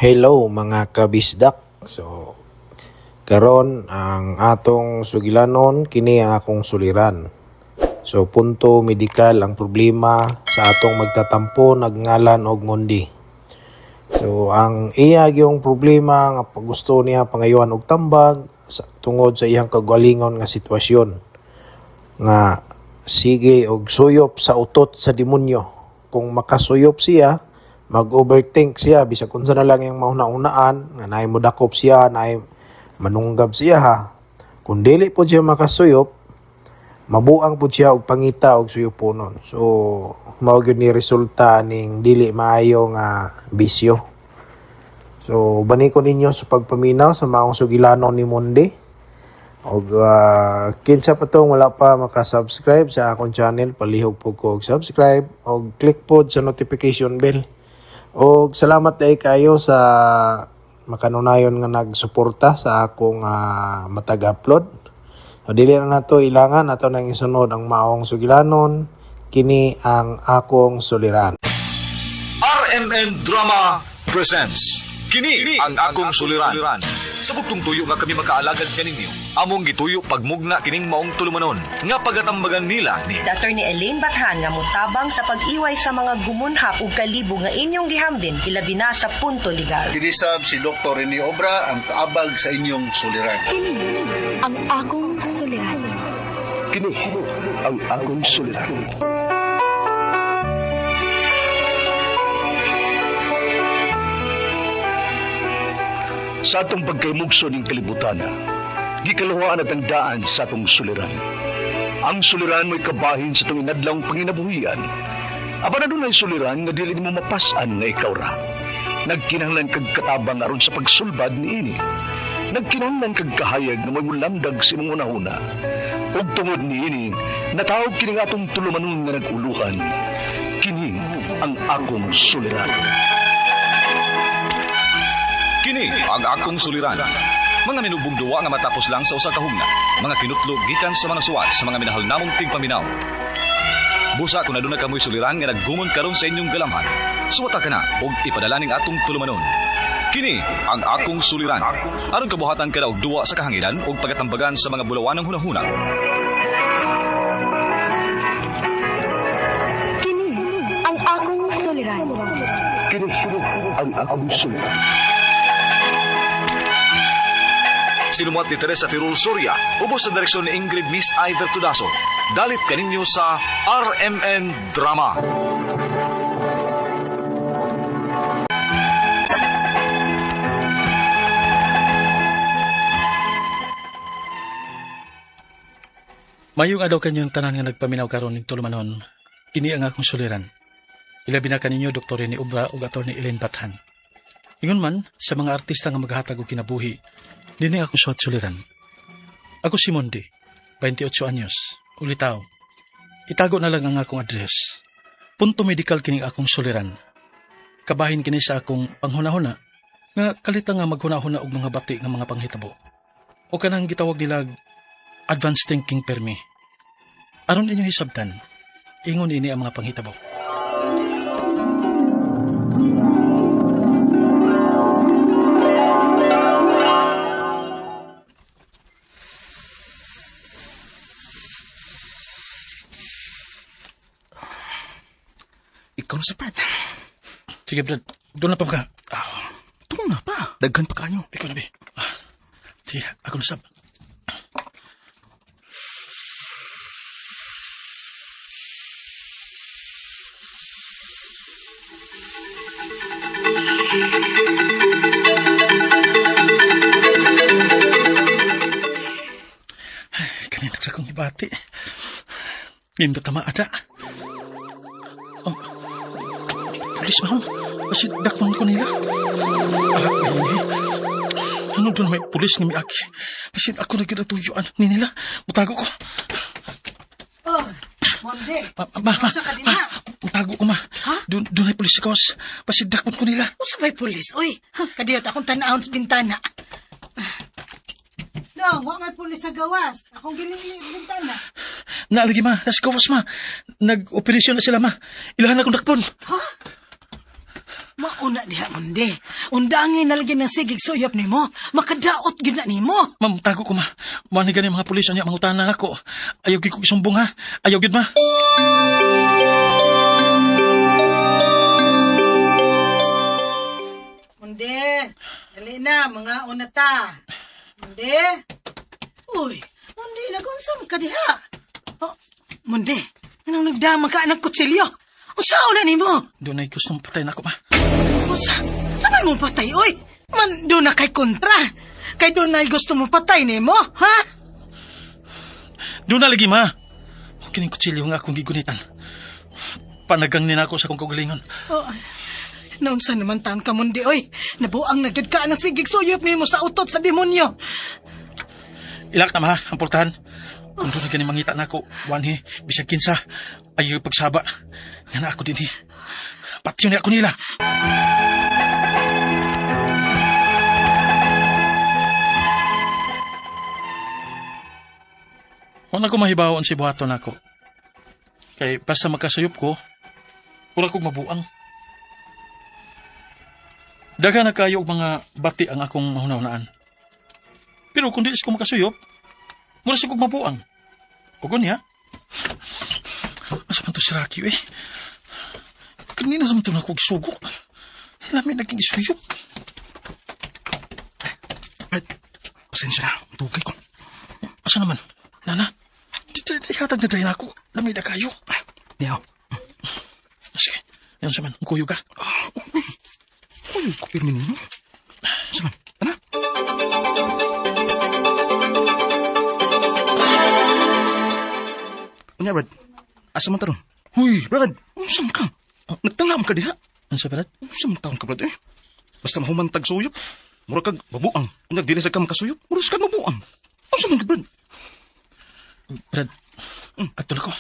Hello mga kabisdak. So karon ang atong sugilanon kini ang akong suliran. So punto medikal ang problema sa atong magtatampo nagngalan og ngundi. So ang iya gyung problema nga gusto niya pangayoan og tambag tungod sa iyang kagalingon nga sitwasyon nga sige og suyop sa utot sa demonyo. Kung makasuyop siya, mag-overthink siya bisag unsa na lang yung mauna-unaan nga naay modakop siya, naay manunggab siya ha. Kung dili po siya makasuyop, mabuang po siya og pangita og suyuponon. So mao gyud ni resulta ning dili maayo nga bisyo. So bani ko ninyo sa pagpaminaw sa maong sugilanon ni Monde. Og kinsa pa tong wala pa maka-subscribe sa akong channel, palihog po ko og subscribe og click po sa notification bell. Og salamat day kayo sa makanunayon nga nagsuporta sa akong matag-upload. So dili na nato ilangan ato nang isunod ang maong sugilanon, kini ang akong suliran. RMN Drama presents Kini ang akong suliran. Sa bugtong tuyo nga kami makaalagad kaninyo, among gituyo pagmugna kining maong tulumanon nga pagatambagan nila ni Dr. ni Elaine Bathan nga mutabang sa pag-iway sa mga gumunhap ug kalibo nga inyong gihambin ilabi na sa punto legal. Tinisab si Dr. Rene Obra ang kaabag sa inyong suliran. Kini ang akong suliran. Kini ang akong suliran. Sa atong pagkaymugso ng kalibutan, gikaluhaan at ang daan sa atong suliran. Ang suliran mo'y kabahin sa itong inadlang panginabuhian. Aba na doon ay suliran nga dili mo mapasan nga ikaw ra. Nagkinahanglan kag katabang aron sa pagsulbad ni ini. Nagkinahanglan kag kahayag na may mulamdag sa imong unahuna. Ug tungod ni ini, natawag kini nga atong tulumanon nga naguluhan. Kini ang akong suliran. Kini ang akong suliran. Mga minubong duwa nga matapos lang sa usa ka hugna, mga kinutlog gikan sa mga suwat sa mga minahal namong tigpaminaw. Busa kung aduna kamoy suliran nga naggumon karon sa inyong galamhan, suwata ka na og ipadala ning atong tulumanon. Kini ang akong suliran. Aron kabuhatan ka na og duwa sa kahanginan og pagatambagan sa mga bulawanang hunahuna. Kini ang akong suliran. Kini ang akong suliran. Sinumat ni Teresa Tirul Soria, ubos sa direksyon ni Ingrid Miss Iver Tudaso. Dalit kaninyo sa RMN Drama. Mayong adlaw kanyang tanan nga nagpaminaw karon ning tulumanon. Ini ang akong suliran. Ilabi na kaninyo Dr. Rene Obra ug Atty. Elaine Bathan. Ingon man sa mga artista nga maghatag og kinabuhi, dini ako suwat suliran. Ako si Monde, 28 anyos, ulitaw. Itago na lang ang akong address. Punto medikal kining akong suliran. Kabahin kini sa akong panghuna-huna, nga kalita nga maghuna-huna og mga bati nga mga panghitabo. O kanang gitawag nila advanced thinking permi. Aron inyong hisabtan, ingon ini ang mga panghitabo. Ikaw na sa Brad. Sige, Brad. Doon na pa ka. Ito na pa. Daghan pa kanyo. Ikaw na, be. Sige, ako na sab. Kanina sa kong ibati. Nindot tama ada. Oh, pulis mahal. Kasi dakman ko nila. Ano doon may pulis nga miaki. Kasi ako na ginatuyuan ni nila. Mutago ko. Oh, Monde. Masa ka din na? Mutago ko, ma. Ha? Doon may pulis ikaws. Kasi dakman ko nila. Usa may pulis? Uy, kadiyot akong tanahon sa bintana. No, wa may pulis sa gawas. Akong gilili sa bintana. Naalagi, ma. Nasa gawas, ma. Nag-operasyon na sila, ma. Ilahan akong dakpon. Ha? Mauna diha, mundi. Undangin na lagi ng sigig suyop ni mo. Makadaot gid na ni mo. Ma'am, tago ko ma. Manigan yung mga pulis niya mangutanan ako. Ayaw gid ko isumbong ha. Ayaw gid ma. Mundi, dali na, mga unata. Mundi? Uy, mundi, nagunsam ka diha. Oh, mundi, anong nagdama ka ng kutsilyo? Usaw na ni mo? Doon ay gustong patay na ako ma. Sabay mo patay, oy. Man, doon na kay kontra. Kay doon na gusto mo patay ni mo, ha? Doon na lagi ma. Kining kutsilyo nga akong gigunitan. Panagang nina ako sa akong kagalingon. Oh, naunsa naman taon ka, mundi, oy. Nabuang nagad ka na sigig suyop ni mo sa utot sa demonyo. Ilak na ma, ang portahan. Kung doon na ganing mangita na ako, wanhi, bisag kinsa, ayaw pagsaba. Nga na ako din Patyo niya ako nila. Wala ko mahibawon si buhaton ako. Kay basta magkasayop ko, wala kong mabuang. Daga na kayo mga bati ang akong mahunahunaan. Pero kung di ko makasuyop, mula sa kong mabuang. Kugon niya. Asa man to si Rocky, eh. Kanina sa man to na kong isugo. Lamin naging isuyop. Brad, pasensya na. Tugay ko. Asa naman? Nana, di hatag na dahil ako. Lamin na kayo. Di ako. Sige, yan sa man. Ang kuyo ka. Uy, kupir ni Nino. Saman, tana. Unya, Brad. Asa man taron? Huy, Brad. Usam ka. Nagtangam ka diha. Ano sa Brad? Usam taon ka, Brad, eh. Basta mahumantag suyop. Mura kag babuang. Unya, dili sa kam kasuyop. Mura sa kag mabuang. Usam ka, Brad. Brad, ato na ko.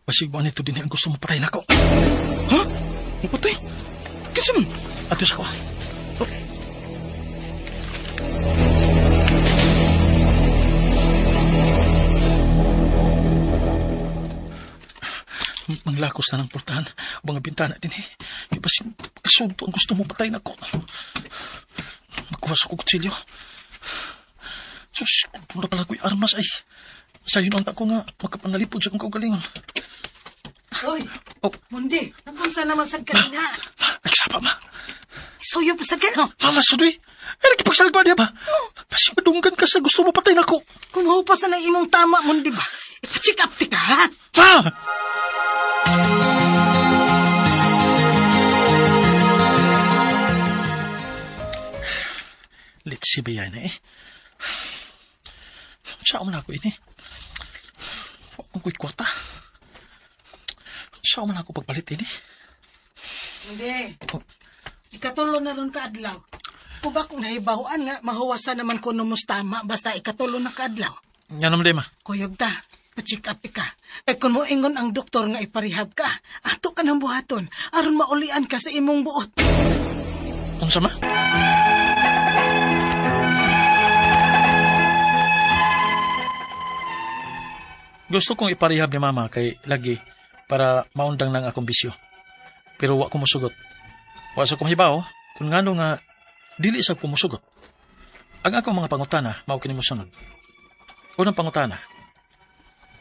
Basig mo nito din ang gusto mo patay na ako. Ha? Mapatay? Kasi man. Ato sa ko. Manglakos na ng portahan. Mga bintana din eh. Kasi kasunto ang gusto mo patay na ako. Magkuha sa kutsilyo. Sus, kung na pala ko'y armas ay. Sa'yo lang ako nga makapanalipod sa kong kaugalingon. Oy, Oh, mundi, nagunsa naman sad ka na. nagsapa ma. Suyop sad ka na. Mama, sudoy. Ay, nagkipagsalba niya ba? Kasi madunggan ka sa gusto mo patay na ako. Kung mahupas na ng imong tama, mundi ba? Ipacheck up ti ka, ha? Ma! Let's see ba yan eh. Saan mo na ako ini? Ang ku'y kwarta. Saan mo na ako pagpalit ini? Mundi, ikatulo na ron ka adlaw. Kung akong nahibahuan nga, mahuwasan naman ko numos tama, basta ikatulo na ka adlaw. Yan naman din ma. Kuyog ta, pa-check up ka. Eh kung mo ingon ang doktor nga iparehab ka, ato ka ng buhaton, aron maulian ka sa imong buot. Ang sama? Gusto kong iparehab ni mama kay lagi para maundang ng akong bisyo. Pero wa ko musugot. Wa sa kumahibaw, kung ngano nga dili sa kumusugot. Ang akong mga pangutana, mao kini mo sunod. Unang pangutana.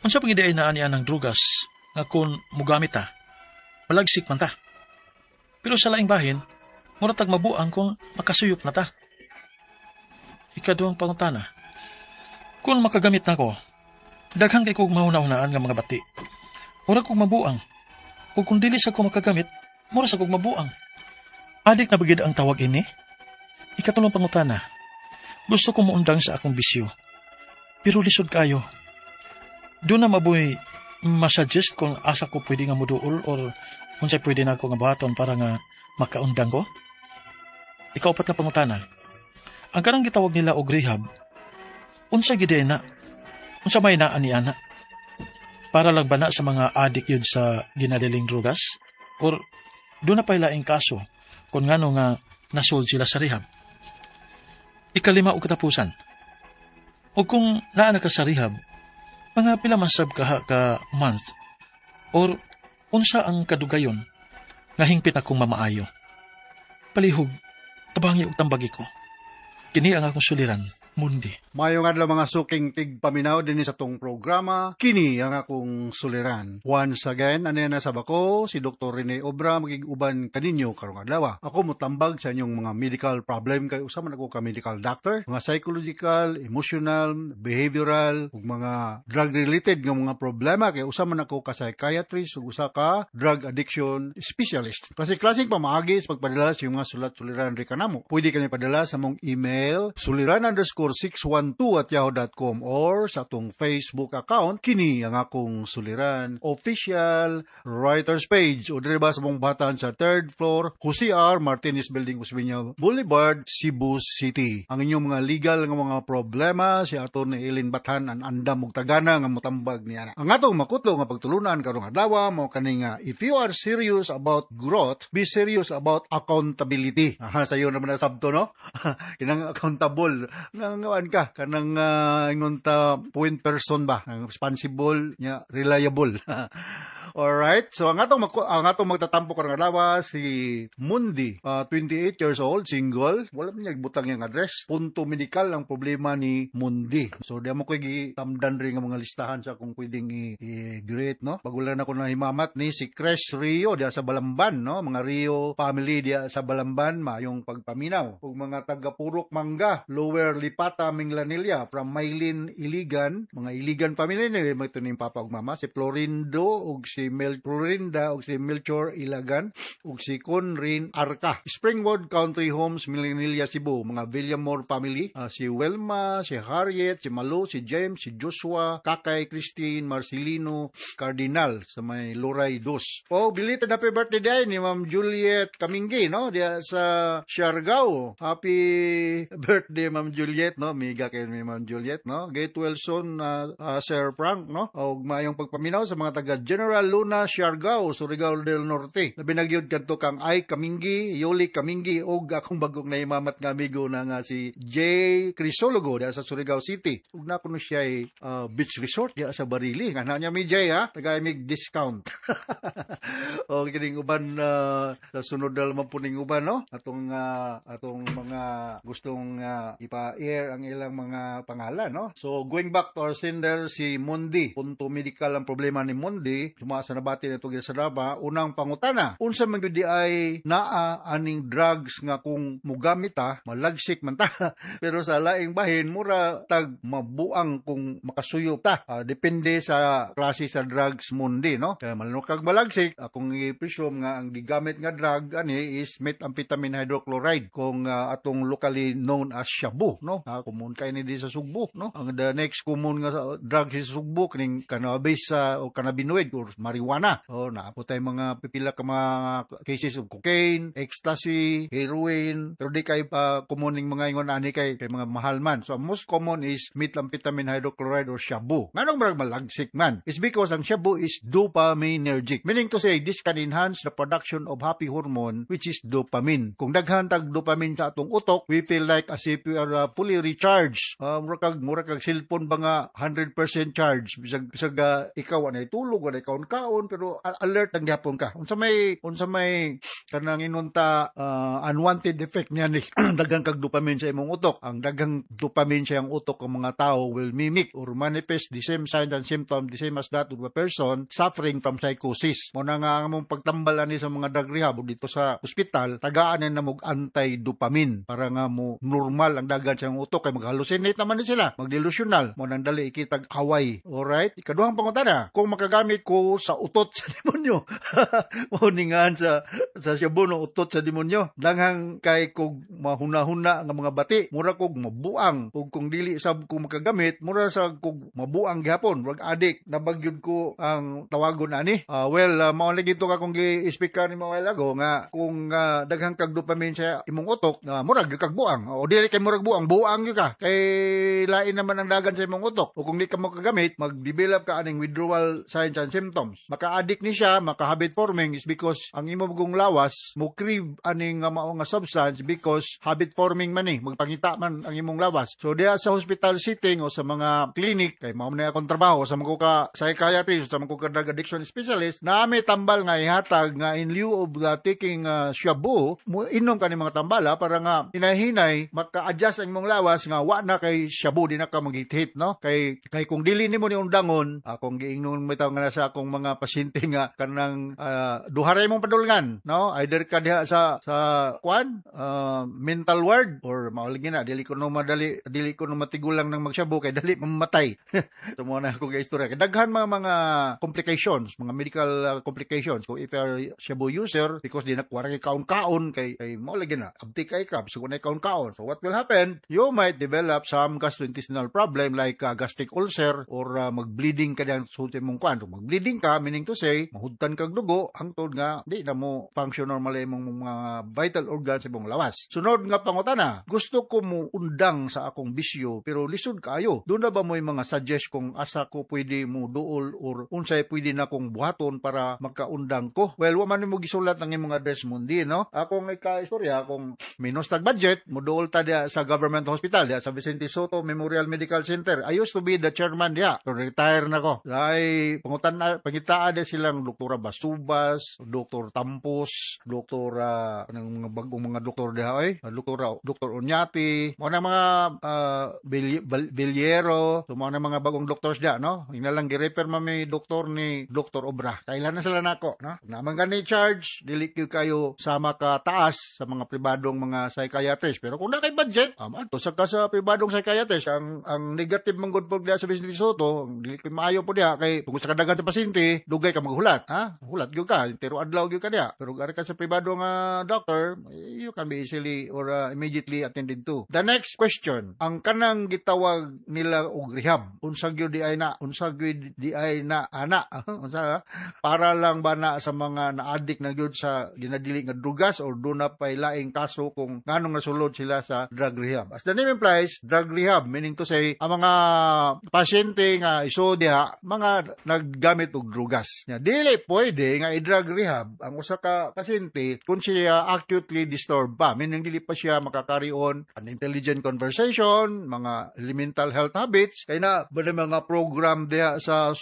Unsa pang ideay na aniya ng drugas nga kung mugamit ta, malagsik man ta. Pero sa laing bahin, muratag mabuang kung makasuyop na ta. Ikaduhang pangutana. Kung makagamit na ko, daghan kay kog mahuna-hunaan nga mga bati. Mura kog mabuang. O kung dili sa ko makagamit, mura sa kog mabuang. Adik na bagid ang tawag ini? Ikatulong pangutana. Gusto ko muundang sa akong bisyo. Pero lisod kayo. Doon na mabuhay masuggest kung asa ko pwede nga muduol or kung siya pwede na ako nga bahaton para nga makaundang ko. Ikaupat na pangutana. Ang karang gitawag nila og rehab, unsa gid na? Unsa may naa ni ana? Para lang ba na sa mga adik yun sa ginaliling drugas? Or doon na pa ilaing kaso kung ngano nga nasold sila sa rehab? Ikalima o katapusan. O kung naa ka sa rehab, mga pila man sab ka month or unsa ang kadugayon nga hingpit akong mamaayo? palihog, tabangi ug tambagi ko. Kini ang akong suliran, Mundi. Mayong adlaw mga suking tigpaminaw din sa tong programa, kini ang akong suliran. Once again, na sa bako, si Dr. Rene Obra magiguban kaninyo karong adlaw. Ako mutambag sa inyong mga medical problem kay usa man ako ka medical doctor, mga psychological, emotional, behavioral, ug mga drug related nga mga problema kay usa man ako ka psychiatrist ug usa ka drug addiction specialist. Kasi klaseng pamaagi sa pagpadala sa mga sulat-suliran ri kanamo. Pwede kami padala sa mong email suliran_612@yahoo.com or sa atong Facebook account kini ang akong suliran official writers page o dire ba sa mong batan sa 3rd floor Jose R. Martinez Building, Usmeña Boulevard, Cebu City. Ang inyong mga legal nga mga problema si Atty. Eileen Bathan ang andam ug tagana nga motambag niya. Ang atong makutlo nga pagtulunan karong adlaw mao kani nga if you are serious about growth, be serious about accountability. Sayo naman na sabto no. Kinang accountable nangawan ka kanang ingon ta point person ba ang responsible nya reliable. Alright, so ang atong magtatampo karong adlaw si Mundi, 28 years old, single, wala man butang yang address. Punto medikal ang problema ni Mundi. So di mo ko gitamdan rin nga mga listahan sa kung pwedeng i-great no. Pagulan ako na himamat ni si Cres Rio dia sa Balamban no, mga Rio family dia sa Balamban mayong pagpaminaw. Ug mga taga Purok Mangga, Lower Lipata, Minglanilla from Maylin Iligan, mga Iligan family ni may tuning papa ug mama si Florindo ug si Florinda ug si Melchor Ilagan ug si Conrin Arca. Springwood Country Homes, Minglanilla, Cebu, mga Villamor family, si Welma, si Harriet, si Malu, si James, si Joshua, Kakay, Christine, Marcelino, Cardinal sa may Luray 2. O belated happy birthday day ni Ma'am Juliet Kamingi no, dia sa Siargao. Happy birthday Ma'am Juliet no, miga kay ni Ma'am Juliet no. Gate Wilson, Sir Frank no, ug mayong pagpaminaw sa mga taga General Luna, Siargao, Surigao del Norte. Labi nagyud kadto kang Ay Kamingi, Yoli Kamingi ug akong bagong naimamat nga amigo na nga si J. Crisologo diya sa Surigao City. Ug na kuno siya beach resort diya sa Barili. Nga na niya mi J ha, tagay mig discount. O kining uban sa sunod dal man puning uban no. Atong mga gustong ipa-air ang ilang mga pangalan no. So going back to our sender si Mundi. Punto medikal ang problema ni Mundi. Sa nabati na itong Saraba, unang pangutana, unsa man gyud ay naa aning drugs nga kung mugamit malagsik man ta. Pero sa laing bahin, mura tag mabuang kung makasuyo ta. Depende sa klase sa drugs Mundi, no? Kaya malunokag malagsik, kung i-presume nga ang gigamit nga drug ani is methamphetamine hydrochloride kung atong locally known as shabu, no? Common kay ni di sa Sugbo, no? Ang the next common nga drug sa Sugbo kining cannabis o cannabinoid or marijuana. O naapot tay mga pipila ka mga cases of cocaine, ecstasy, heroin, pero di kay common ning mga ingon ani kay mga mahal man. So most common is methamphetamine hydrochloride or shabu. Nganong marag malagsik man? It's because ang shabu is dopaminergic. Meaning to say this can enhance the production of happy hormone which is dopamine. Kung daghan tag dopamine sa atong utok, we feel like as if we are fully recharged. Mura kag cellphone ba nga 100% charge bisag ikaw anay tulog wala kaon pero alert ang gyapon ka. Unsa may kanang inunta unwanted effect niya ni daghang kag dopamine sa imong utok. Ang daghang dopamine sa iyang utok ng mga tao will mimic or manifest the same signs and symptoms the same as that of a person suffering from psychosis. Mo na nga among pagtambal ani sa mga drug rehab dito sa ospital, tagaan na mog anti-dopamine para nga mo normal ang daghan sa iyang utok kay mag-hallucinate naman ni sila, mag-delusional. Mo nang dali ikitag away. Alright? Ikaduhang pangutana, kung makagagamit ko sa utot sa demonyo. Uningan sa shabu no utot sa demonyo. Danghang kay kog mahuna-huna nga mga bati, mura kog mabuang. Ug kung dili sab ko makagamit, mura sa kog mabuang gihapon. Wag adik nabagyud ko ang tawagon ani. Mao lagi to ka kung gi-speaker ni mawala ago nga kung daghang kag dopamine sa imong utok, murag kag buang. O dili kay murag buang buang yun ka. Kay lain naman ang dagan sa imong utok. O kung di ka mo kagamit, mag-develop ka aning withdrawal signs and symptoms. Maka-addict ni siya, maka-habit forming is because ang imo gong lawas mo crave aning mao nga substance because habit forming man magpangita man ang imong lawas. So diya sa hospital setting o sa mga clinic kay mao na akong trabaho sa mga ka psychiatrist sa mga drug addiction specialist na may tambal nga ihatag nga in lieu of taking shabu mo inom ka ni mga tambala para nga hinahinay maka-adjust ang imong lawas nga wa na kay shabu di na ka maghit-hit no kay kung dili nimo ni undangon akong giingnon bitaw nga sa akong mga pasyente nga kanang duharay mong padulngan no either ka diha sa mental ward or mauligi na dili ko no matigulang ng magshabu kay dali mamatay. So mo na ako ga istorya kay daghan mga complications mga medical complications kung if you are shabu user because di na kuwara kay kaon-kaon kay mauligi na abti kay kab so kunay kaon-kaon. So what will happen, you might develop some gastrointestinal problem like gastric ulcer or mag-bleeding ka diyang sulti mong kwan. So, mag-bleeding ka, meaning to say, mahudtan kag dugo, hangtod nga, di na mo function normal mong mga vital organs sa mong lawas. Sunod nga pangutana, gusto ko mo undang sa akong bisyo, pero lisod kaayo. Doon na ba mo yung mga suggest kung asa ko pwede mo duol or unsay pwede na kong buhaton para magkaundang ko? Well, waman mo gisulat ng imong address mo di, no? Akong ika-istorya, kung minus tag budget, mo duol ta diya sa government hospital, diya sa Vicente Soto Memorial Medical Center. I used to be the chairman diya. So, retire na ko. Ay, pangitaan din silang Dr. Basubas, Dr. Tampos, Dr. Mga bagong mga doktor diha, Dr. Onyati, mga Bilyero, so mga bagong doctors diya, no? Yung lang gi-refer may doktor ni Dr. Obra. Kailan na sila nako, no? Naman gani charge, dili kayo sama ka taas sa mga pribadong mga psychiatrist. Pero kung na kay budget, to sa ka sa pribadong psychiatrist, ang negative man good po diya sa Vicente Soto, dili ko maayo po diya kay kung sa kadagan ti pasyente, dugay ka maghulat, ha? Hulat gyud ka, pero adlaw gyud ka diya. Pero gari ka sa pribadong doctor, you can be easily or immediately attended to. The next question, ang kanang gitawag nila og rehab, unsa gyud di ay na ana, unsa para lang ba na sa mga na-addict na gyud sa ginadili nga drugas or do na pay laing kaso kung nganong nasulod sila sa drug rehab. As the name implies, drug rehab meaning to say ang mga pasyente nga iso diha mga naggamit og drugas. Dili pwede nga i-drug rehab ang usa ka pasyente kung siya acutely disturbed pa, meaning dili pa siya makakarry on an intelligent conversation, mga elemental health habits, kay na mga program diha sa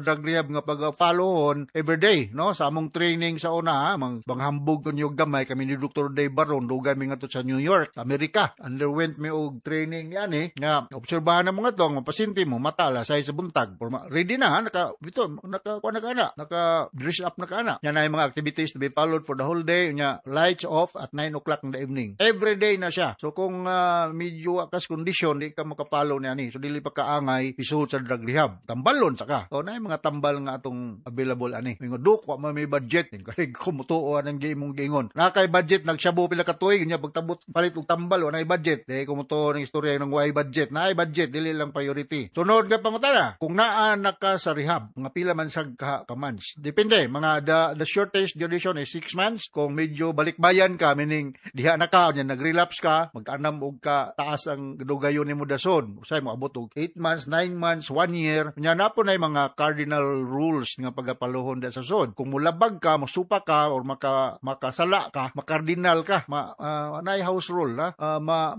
drug rehab nga pag-followon everyday, no? Sa among training sa una, manghambog kun yung gamay kami ni Dr. Dave Baron, dugay mi ngadto sa New York, Amerika. Underwent mi og training yani nga obserbahan na mga to, ang pasyente mo matala sa buntag, ready na naka dress up na kana. Yan ay mga activities to be followed for the whole day. Nya lights off at 9 o'clock in the evening. Every day na siya. So kung medyo akas condition di ka makapalo niya ni. So dili pa kaangay isuod sa drug rehab. Tambalon saka. So na mga tambal nga atong available ani. Duk wa may budget kay kumutuo ang mong gingon. Na kay budget nagshabu pila ka tuig nya pagtabot palit og tambal wa nay budget. Di kumutuo ng istorya ng way budget. Na ay budget dili lang priority. Sunod nga pangutana, kung naa ka sa rehab, mga pila man sag ka months. Depende, the shortest duration is 6 months. Kung medyo balikbayan ka, meaning diha na ka, nag-relapse ka, mag-anam og ka taas ang dugayon nimo dason. Usay mo abot og 8 months, 9 months, 1 year. Nya na po na mga cardinal rules nga pagapaluhon da sa sod. Kung mulabag ka, masupa ka or makasala ka, makardinal ka, anay house rule na,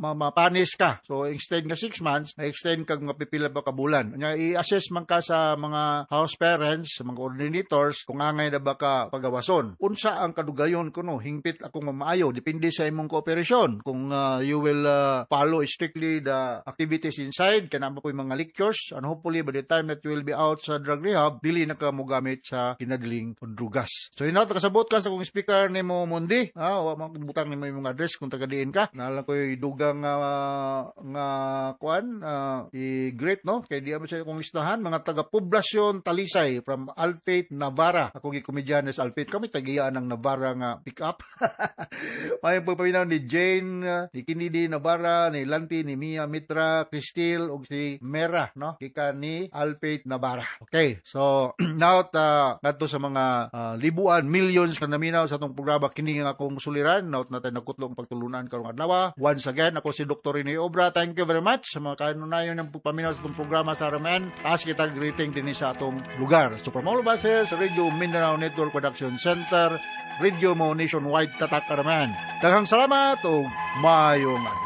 mapanis ka. So instead nga 6 months, extend kag mapipila pa ka bulan. Nya i-assess man ka sa mga house parents, sa mga coordinators kung angay na ba ka pagawason. Unsa ang kadugayon kuno hingpit akong mamaayo depende sa imong kooperasyon. Kung you will follow strictly the activities inside kanama po yung mga lectures and hopefully by the time that you will be out sa drug rehab dili na ka mo gamit sa kinadiling drugas. So ina kasabot ka sa kung speaker nimo Mundi, wa man butang nimo imong address kung taga-diin ka. Nalang ko dugang nga i-great no kay di mo siya kung listahan mga taga Poblacion Talisay from Alfate Navarra. Ako gikomedyanes Alfate kami tagiyaan ng Navarra nga pick up. May pagpaminaw ni Jane, ni Kennedy Navarra, ni Lanti, ni Mia Mitra, Cristil, ug si Mera, no? Gikan ni Alpate Navarra. Okay, so now ngadto sa mga libuan, millions ka naminaw sa atong programa kini nga akong suliran. Now natin nagkutlong pagtulunan karong adlaw. Once again, ako si Dr. Rene Obra. Thank you very much sa mga kanunayon ng paminaw sa atong programa sa Araman. Taas kita greeting din sa atong lugar. So from all of us, Radio Mindanao Network Production Center, Radio Mo Nationwide Tatak Araman. Daghang salamat o mayong